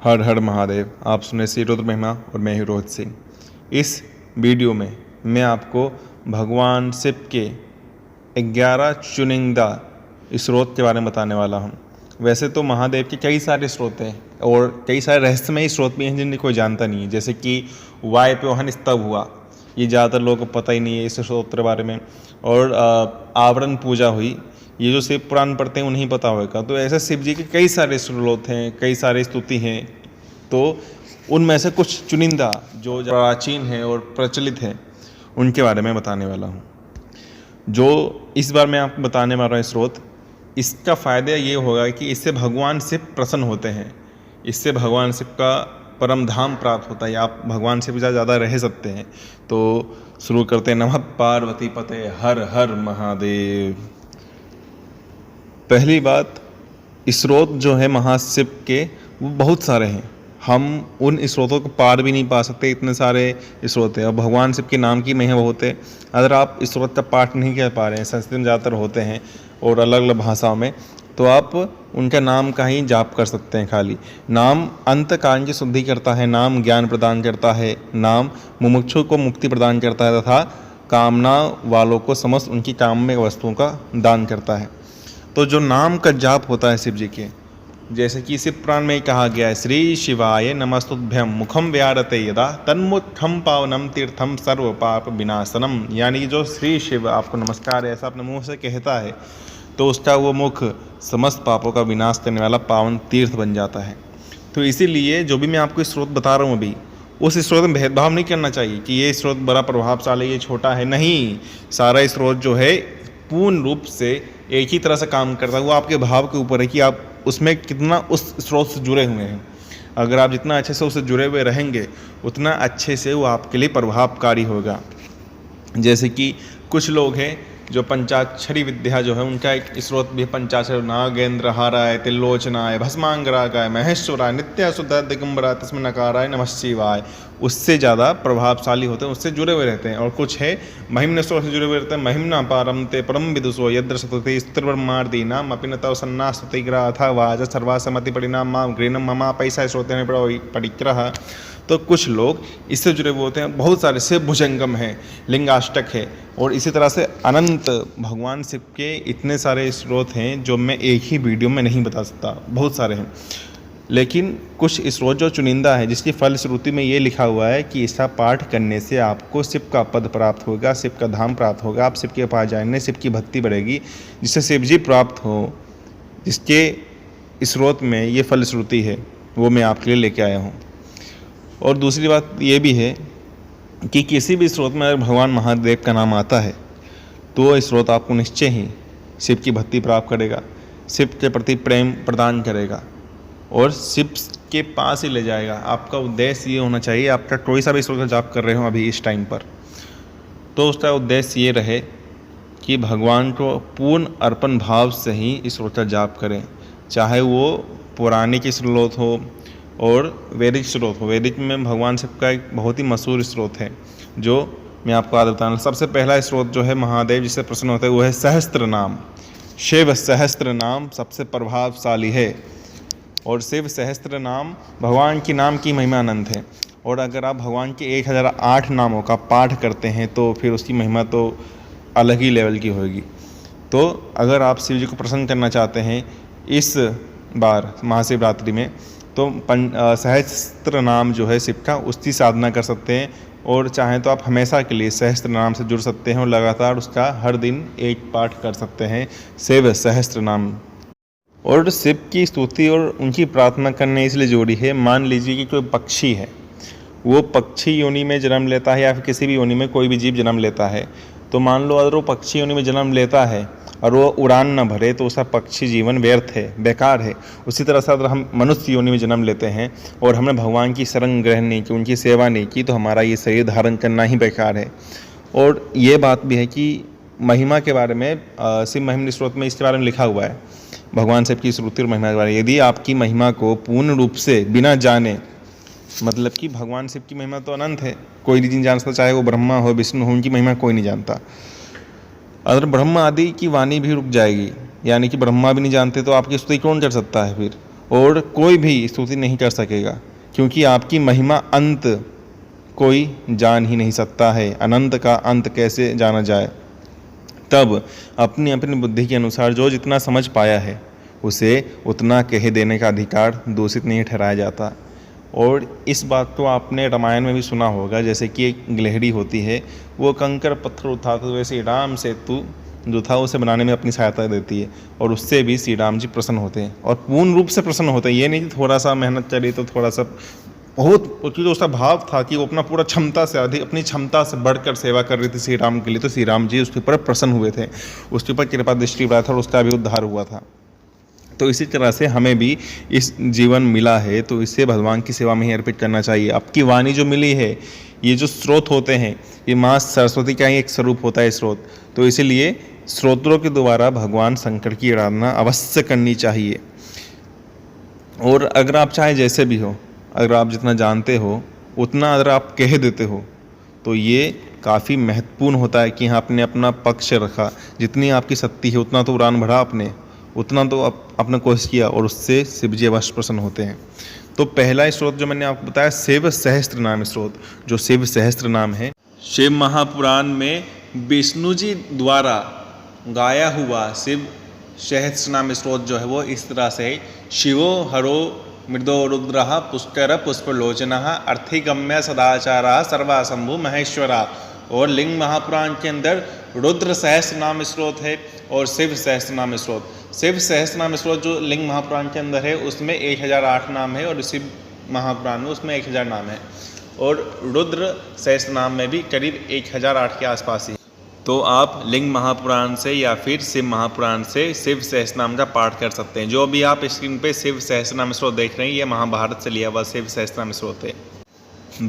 हर हर महादेव। आप सुने श्री रुद्र महिमा और मैं ही रोहित सिंह। इस वीडियो में मैं आपको भगवान शिव के 11 चुनिंदा स्रोत के बारे में बताने वाला हूँ। वैसे तो महादेव के कई सारे स्रोत हैं और कई सारे रहस्यमयी स्रोत भी हैं जिन्हें कोई जानता नहीं है, जैसे कि वायप्योहन स्तव हुआ, ये ज़्यादातर लोगों को पता ही नहीं है इस स्रोत के बारे में। और आवरण पूजा हुई, ये जो शिव पुराण पढ़ते हैं उन्हें पता होगा। तो ऐसे शिव जी के कई सारे स्रोत हैं, कई सारे स्तुति हैं। तो उनमें से कुछ चुनिंदा जो प्राचीन हैं और प्रचलित हैं उनके बारे में बताने वाला हूँ। जो इस बार मैं आपको बताने वाला हूँ स्रोत, इसका फ़ायदा ये होगा कि इससे भगवान शिव प्रसन्न होते हैं, इससे भगवान शिव का परम धाम प्राप्त होता है, आप भगवान से भी ज़्यादा रह सकते हैं। तो शुरू करते हैं। नमः पार्वती पते हर हर महादेव। पहली बात, स्रोत जो है महाशिव के वो बहुत सारे हैं, हम उन स्रोतों को पार भी नहीं पा सकते, इतने सारे स्रोत हैं। और भगवान शिव के नाम की महिमा बहुत है। अगर आप स्रोत का पाठ नहीं कर पा रहे हैं, संस्कृत में ज़्यादातर होते हैं और अलग अलग भाषाओं में, तो आप उनका नाम का ही जाप कर सकते हैं। खाली नाम अंतःकरण की शुद्धि करता है, नाम ज्ञान प्रदान करता है, नाम मुमुक्षु को मुक्ति प्रदान करता है तथा कामना वालों को समस्त उनकी काम्य वस्तुओं का दान करता है। तो जो नाम का जाप होता है शिव जी के, जैसे कि शिव पुराण में कहा गया है, श्री शिवाय नमस्तुभ्यम मुखम व्यारते यदा तन्मुखम पावनम तीर्थम सर्व पाप विनाशनम। यानी कि जो श्री शिव आपको नमस्कार है ऐसा अपने मुंह से कहता है तो उसका वो मुख समस्त पापों का विनाश करने वाला पावन तीर्थ बन जाता है। तो इसीलिए जो भी मैं आपको स्रोत बता रहा हूँ अभी, उस स्रोत में भेदभाव नहीं करना चाहिए कि ये स्रोत बड़ा प्रभावशाली, ये छोटा है। नहीं, सारा स्रोत जो है पूर्ण रूप से एक ही तरह से काम करता है। वो आपके भाव के ऊपर है कि आप उसमें कितना उस स्रोत से जुड़े हुए हैं। अगर आप जितना अच्छे से उससे जुड़े हुए रहेंगे उतना अच्छे से वो आपके लिए प्रभावकारी होगा। जैसे कि कुछ लोग हैं जो पंचाक्षरी विद्या जो है उनका एक स्रोत भी पंचाक्षर, नागेंद्र हाराय त्रिलोचनाय भस्मांगरागाय महेश्वराय नित्यासुद्धा दिगंबरा तस्मै नकाराय नमः शिवाय, उससे ज़्यादा प्रभावशाली होते हैं, उससे जुड़े हुए रहते हैं। और कुछ है महिम्न स्रोत से जुड़े हुए रहते हैं। महिम्ना पारम ते परम विदुषो यद्र सतते स्त्रिब्रह्मार्दीनाम अपि नतौ सन्नास्ततिग्रह अथा वाज सर्वासमति परिणाम माम गृणम ममा पैसा स्रोतेन परिग्रह। तो कुछ लोग इससे जुड़े हुए होते हैं। बहुत सारे शिव भुजंगम है, लिंगाष्टक है और इसी तरह से अनंत भगवान शिव के इतने सारे स्रोत हैं जो मैं एक ही वीडियो में नहीं बता सकता, बहुत सारे हैं। लेकिन कुछ स्रोत जो चुनिंदा है, जिसकी फलश्रुति में ये लिखा हुआ है कि इसका पाठ करने से आपको शिव का पद प्राप्त होगा, शिव का धाम प्राप्त होगा, आप शिव के पास जाएंगे, शिव की भक्ति बढ़ेगी, जिससे शिव जी प्राप्त हो। जिसके स्रोत में ये फलश्रुति है वो मैं आपके लिए लेके आया हूँ। और दूसरी बात ये भी है कि किसी भी स्रोत में अगर भगवान महादेव का नाम आता है तो वो स्रोत आपको निश्चय ही शिव की भक्ति प्राप्त करेगा, शिव के प्रति प्रेम प्रदान करेगा और शिव के पास ही ले जाएगा। आपका उद्देश्य ये होना चाहिए, आपका कोई सा भी स्रोत का जाप कर रहे हो अभी इस टाइम पर, तो उसका उद्देश्य ये रहे कि भगवान को पूर्ण अर्पण भाव से ही इस स्रोत का जाप करें, चाहे वो पौराणिक स्रोत हो और वैदिक स्रोत हो। वैदिक में भगवान शिव का एक बहुत ही मशहूर स्रोत है जो मैं आपको आज बताना। सबसे पहला स्रोत जो है महादेव जिससे प्रसन्न होता है वो है सहस्त्र नाम। शिव सहस्त्र नाम सबसे प्रभावशाली है और शिव सहस्त्र नाम भगवान की नाम की महिमा अनंत है। और अगर आप भगवान के 1008 नामों का पाठ करते हैं तो फिर उसकी महिमा तो अलग ही लेवल की होगी। तो अगर आप शिव जी को प्रसन्न करना चाहते हैं इस बार महाशिवरात्रि में, तो सहस्त्र नाम जो है शिव का, उसकी साधना कर सकते हैं। और चाहें तो आप हमेशा के लिए सहस्त्र नाम से जुड़ सकते हैं और लगातार उसका हर दिन एक पाठ कर सकते हैं, शिव सहस्त्र नाम। और शिव की स्तुति और उनकी प्रार्थना करने इसलिए जोड़ी है, मान लीजिए कि कोई पक्षी है, वो पक्षी योनि में जन्म लेता है या फिर किसी भी योनि में कोई भी जीव जन्म लेता है, तो मान लो अगर वो पक्षी योनि में जन्म लेता है और वो उड़ान न भरे तो उसका पक्षी जीवन व्यर्थ है, बेकार है। उसी तरह से अगर हम मनुष्य योनि में जन्म लेते हैं और हमने भगवान की शरण ग्रहण नहीं की, उनकी सेवा नहीं की, तो हमारा ये शरीर धारण करना ही बेकार है। और ये बात भी है कि महिमा के बारे में शिव महिमा स्रोत में इसके बारे में लिखा हुआ है, भगवान शिव की श्रुति और महिमा के बारे में। यदि आपकी महिमा को पूर्ण रूप से बिना जाने, मतलब कि भगवान शिव की महिमा तो अनंत है, कोई नहीं जान सकता, चाहे वो ब्रह्मा हो विष्णु हो, उनकी महिमा कोई नहीं जानता। अगर ब्रह्मा आदि की वाणी भी रुक जाएगी, यानी कि ब्रह्मा भी नहीं जानते, तो आपकी स्तुति कौन कर सकता है फिर। और कोई भी स्तुति नहीं कर सकेगा, क्योंकि आपकी महिमा अंत कोई जान ही नहीं सकता है। अनंत का अंत कैसे जाना जाए। तब अपनी अपनी बुद्धि के अनुसार जो जितना समझ पाया है उसे उतना कह देने का अधिकार दूषित नहीं ठहराया जाता। और इस बात को आपने रामायण में भी सुना होगा, जैसे कि एक गिलहरी होती है, वो कंकर पत्थर उठाते हुए श्री राम सेतु जो था उसे बनाने में अपनी सहायता देती है, और उससे भी श्री राम जी प्रसन्न होते हैं, और पूर्ण रूप से प्रसन्न होते हैं। ये नहीं कि थोड़ा सा मेहनत चली तो थोड़ा सा, बहुत क्योंकि जो उसका भाव था कि वो अपना पूरा क्षमता से अधिक, अपनी क्षमता से बढ़कर सेवा कर रही थी श्री राम के लिए, तो श्री राम जी उसके ऊपर प्रसन्न हुए थे, उसके ऊपर कृपा दृष्टि बढ़ा था और उसका भी उद्धार हुआ था। तो इसी तरह से हमें भी इस जीवन मिला है तो इसे भगवान की सेवा में ही अर्पित करना चाहिए। आपकी वाणी जो मिली है, ये जो स्रोत होते हैं, ये माँ सरस्वती का ही एक स्वरूप होता है स्रोत, तो इसीलिए स्रोतों के द्वारा भगवान शंकर की आराधना अवश्य करनी चाहिए। और अगर आप चाहे जैसे भी हो, अगर आप जितना जानते हो उतना अगर आप कह देते हो तो ये काफ़ी महत्वपूर्ण होता है कि हाँ आपने अपना पक्ष रखा, जितनी आपकी शक्ति है उतना तो उड़ान बढ़ा आपने, उतना तो आपने कोशिश किया, और उससे शिव जी अवश्य प्रसन्न होते हैं। तो पहला स्रोत जो मैंने आपको बताया शिव सहस्त्र नाम स्रोत, जो शिव सहस्त्र नाम है, शिव महापुराण में विष्णु जी द्वारा गाया हुआ शिव सहस्त्र नाम स्रोत जो है वो इस तरह से है। शिवो हरो मृदो रुद्रः पुष्कर पुष्पलोचनः अर्थिगम्य सदाचारा सर्वाशंभु महेश्वरा। और लिंग महापुराण के अंदर रुद्र सहस्त्र नाम स्रोत है और शिव सहस्त्र नाम स्रोत। शिव सहस्त्र नाम स्रोत जो लिंग महापुराण के अंदर है उसमें 1008 नाम है, और शिव महापुराण में उसमें 1000 नाम है, और रुद्र सहस्त्र नाम में भी करीब 1008 के आसपास ही। तो आप लिंग महापुराण से या फिर शिव महापुराण से शिव सहस्त्र नाम का पाठ कर सकते हैं। जो भी आप स्क्रीन पे शिव सहस्त्र नाम स्रोत देख रहे हैं, ये महाभारत से लिया हुआ शिव सहस्त्र नाम स्रोत है।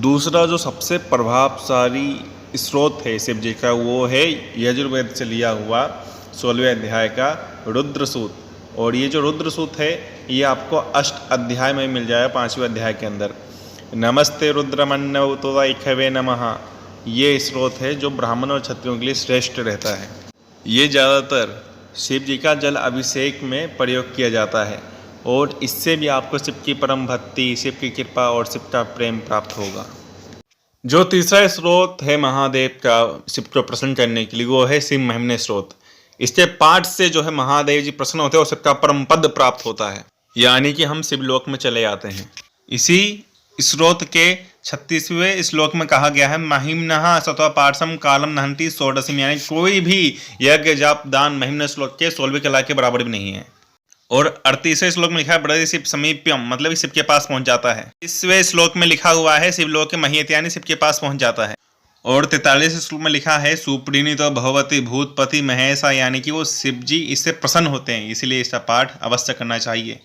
दूसरा जो सबसे प्रभावशाली स्रोत है शिव जी का, वो है यजुर्वेद से लिया हुआ 16वें अध्याय का रुद्र सूत। और ये जो रुद्र सूत है ये आपको अष्ट अध्याय में मिल जाएगा, 5वें अध्याय के अंदर। नमस्ते रुद्रमन्नवतोदैखवे नमः, ये स्रोत है जो ब्राह्मण और क्षत्रियों के लिए श्रेष्ठ रहता है। ये ज़्यादातर शिव जी का जल अभिषेक में प्रयोग किया जाता है, और इससे भी आपको शिव की परम भक्ति, शिव की कृपा और शिव का प्रेम प्राप्त होगा। जो तीसरा स्रोत है महादेव का शिव को प्रसन्न करने के लिए, वो है शिव महिमने स्रोत। इसके पाठ से जो है महादेव जी प्रसन्न होते हैं और शिव का परम पद प्राप्त होता है, यानी कि हम शिवलोक में चले जाते हैं। इसी स्रोत के 36वें श्लोक में कहा गया है, महिम्नः सत्वा पार्श्वम कालम नहंति षोडशीम, यानी कोई भी यज्ञ जाप दान महिम्न श्लोक के 16वें कला के बराबर भी नहीं है। और 38वें श्लोक में लिखा है बड़े शिव समीप्यम, मतलब शिव के पास पहुंच जाता है। 30वें श्लोक में लिखा हुआ है शिवलोक के महीयत, यानी शिव के पास पहुंच जाता है। और 43वें श्लोक में लिखा है सुप्रीणितो भगवती भूतपति महेशा, यानी कि वो शिव जी इससे प्रसन्न होते हैं, इसीलिए इसका पाठ अवश्य करना चाहिए।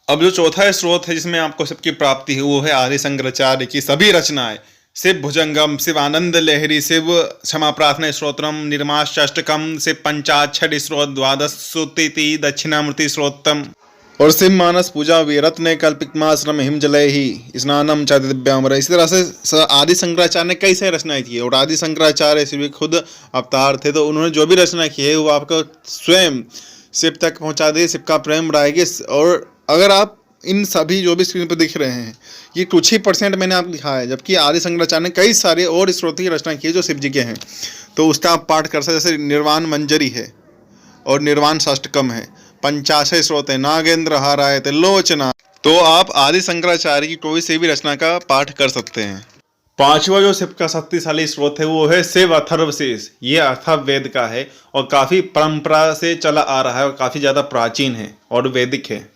अब जो चौथा स्रोत है जिसमें आपको शिव की प्राप्ति है, वो है आदि शंकराचार्य की सभी रचनाएं। शिव भुजंगम, शिव आनंद लहरी, शिव क्षमा प्रार्थना स्त्रोत्रम, निर्माष्टकम, शिव पंचाक्षर स्त्रोत, द्वादश सुति दक्षिणामूर्ति स्त्रोत्रम, और शिव मानस पूजा वीरत्न कल्पिकमाश्रम हिमजलय ही स्नानम च दिव्यामर। इसी तरह से आदि शंकराचार्य ने कई सारी रचनाएं की है, और आदि शंकराचार्य शिव खुद अवतार थे, तो उन्होंने जो भी रचना की है वो आपको स्वयं शिव तक पहुंचा दे, शिव का प्रेम बढ़ाएगी। और अगर आप इन सभी जो भी स्क्रीन पर दिख रहे हैं, ये कुछ ही % मैंने आपको लिखा है, जबकि आदि शंकराचार्य ने कई सारे और स्रोत की रचना की है जो शिव जी के हैं, तो उसका आप पाठ कर सकते। जैसे निर्वाण मंजरी है और निर्वाण षष्टकम है, पंचाशय स्रोत है, नागेंद्र हाराय त्रिलोचना, तो आप आदि शंकराचार्य की कोई से भी रचना का पाठ कर सकते हैं। पांचवा जो शिव का शक्तिशाली स्रोत है वो है शिव अथर्वशीष। ये अथर्ववेद का है और काफी परंपरा से चला आ रहा है और काफी ज्यादा प्राचीन है और वैदिक है।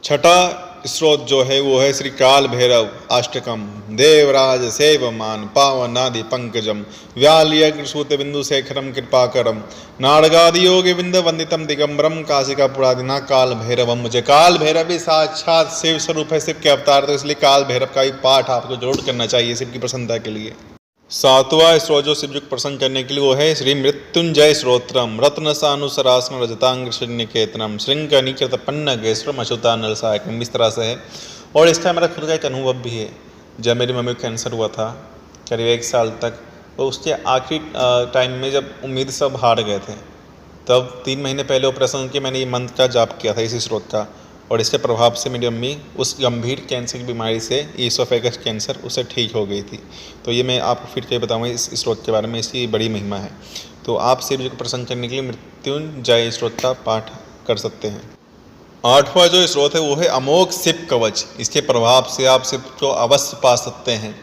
छठा स्रोत जो है वो है श्री काल भैरव अष्टकम, देवराज सेवमान पावनादि पंकजम, व्यालियग्र सूत बिंदु शेखरम कृपाकरम, नाड़गादि योगी बिंद वंदितम दिगंबरम, काशिका पुरादिना काल भैरवम। मुझे काल भैरव भी साक्षात शिव स्वरूप है, शिव के अवतार, तो इसलिए काल भैरव का भी पाठ आपको जरूर करना चाहिए शिव की प्रसन्नता के लिए। सातवां स्रोत जो शिव जी को प्रसन्न करने के लिए वो है श्री मृत्युंजय स्त्रोत्रम, रत्न सानुसरासन रजतांग श्रीनिकेतनम, श्रृंग निकृत पन्न गेश्वरम अशुतानल सहायकम। इस तरह से है। और इसका मेरा खुद का एक अनुभव भी है। जब मेरी मम्मी को कैंसर हुआ था करीब 1 साल तक, तो उसके आखिरी टाइम में जब उम्मीद सब हार गए थे, तब 3 महीने पहले ऑपरेशन के मैंने ये मंत्र का जाप किया था इसी स्रोत का, और इसके प्रभाव से मेरी अम्मी उस गंभीर कैंसर की बीमारी से, ईसोफेगस कैंसर, उसे ठीक हो गई थी। तो ये मैं आपको फिर कहीं बताऊँगा इस स्रोत के बारे में, इसकी बड़ी महिमा है। तो आप शिव जी को प्रसन्न करने के लिए मृत्युंजय स्रोत का पाठ कर सकते हैं। 8वां जो स्रोत है वो है अमोघ शिव कवच। इसके प्रभाव से आप शिव को अवश्य पा सकते हैं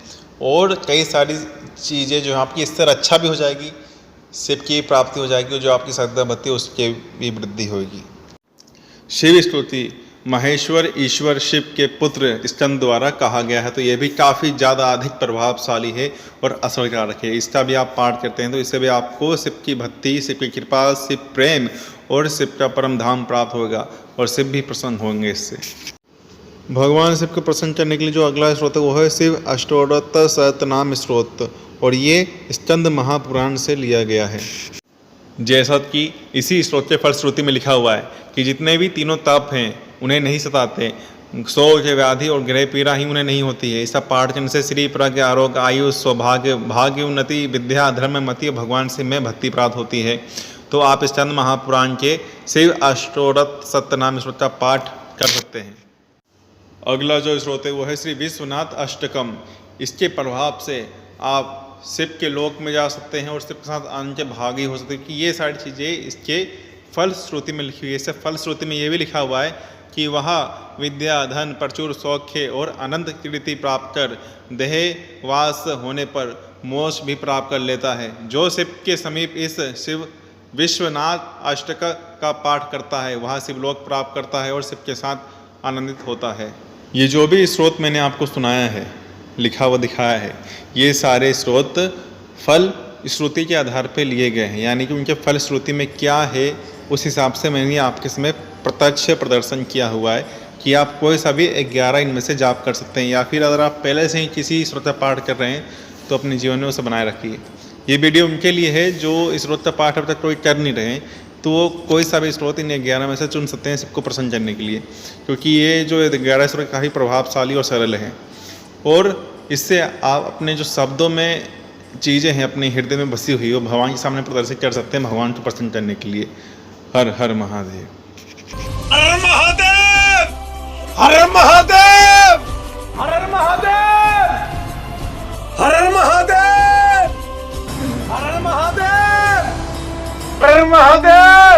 और कई सारी चीज़ें जो आपकी इससे रक्षा भी हो जाएगी, शिव की प्राप्ति हो जाएगी, जो आपकी श्रद्धा भक्ति उसकी भी वृद्धि होगी। शिव स्तुति महेश्वर ईश्वर शिव के पुत्र स्कंद द्वारा कहा गया है, तो यह भी काफ़ी ज़्यादा अधिक प्रभावशाली है और असरकारक है। इसका भी आप पाठ करते हैं तो इससे भी आपको शिव की भक्ति, शिव की कृपा, शिव प्रेम और शिव का परम धाम प्राप्त होगा और शिव भी प्रसन्न होंगे इससे। भगवान शिव को प्रसन्न करने के लिए जो अगला स्रोत है वो है शिव अष्टोत्तर सहस्त्रनाम स्रोत, और ये स्कंद महापुराण से लिया गया है। जैसा कि इसी स्रोत के फलश्रुति में लिखा हुआ है कि जितने भी तीनों तप हैं उन्हें नहीं सताते, शोक व्याधि और गृह पीड़ा ही उन्हें नहीं होती है। इसका पाठ करने से श्री प्रज्ञ, आरोग्य, आयु, सौभाग्य, भाग्य, उन्नति, विद्या, धर्म, मति और भगवान से में भक्ति प्राप्त होती है। तो आप स्कंद महापुराण के शिव अष्टोत्तर सहस्त्रनाम स्रोत का पाठ कर सकते हैं। अगला जो स्रोत है वो है श्री विश्वनाथ अष्टकम। इसके प्रभाव से आप शिव के लोक में जा सकते हैं और शिव के साथ आनंद के भागी हो सकते हैं, कि ये सारी चीज़ें इसके फलश्रुति में लिखी हुई है। इससे फलश्रुति में ये भी लिखा हुआ है कि वह विद्या, धन, प्रचुर सौख्य और अनंत कीर्ति प्राप्त कर देहवास होने पर मोक्ष भी प्राप्त कर लेता है। जो शिव के समीप इस शिव विश्वनाथ अष्टक का पाठ करता है वह शिवलोक प्राप्त करता है और शिव के साथ आनंदित होता है। ये जो भी स्रोत मैंने आपको सुनाया है, लिखा हुआ दिखाया है, ये सारे स्रोत फल श्रुति के आधार पर लिए गए हैं, यानी कि उनके फल श्रुति में क्या है उस हिसाब से मैंने आपके समय प्रत्यक्ष प्रदर्शन किया हुआ है कि आप कोई सा भी 11 इनमें से जाप कर सकते हैं, या फिर अगर आप पहले से ही किसी स्रोत का पाठ कर रहे हैं तो अपने जीवन में उसे बनाए रखिए। ये वीडियो उनके लिए है जो इस स्रोत का पाठ अब तक कोई कर नहीं रहे हैं, तो वो कोई सा भी स्रोत इन 11 में से चुन सकते हैं सबको प्रसन्न करने के लिए, क्योंकि ये जो 11 स्रोत काफ़ी प्रभावशाली और सरल हैं और इससे आप अपने जो शब्दों में चीज़ें हैं अपने हृदय में बसी हुई वो भगवान के सामने प्रदर्शित कर सकते हैं भगवान को प्रसन्न करने के लिए। हर हर महादेव, हर महादेव, हर महादेव, हर महादेव, हर महादेव, हर महादेव, हर महादेव।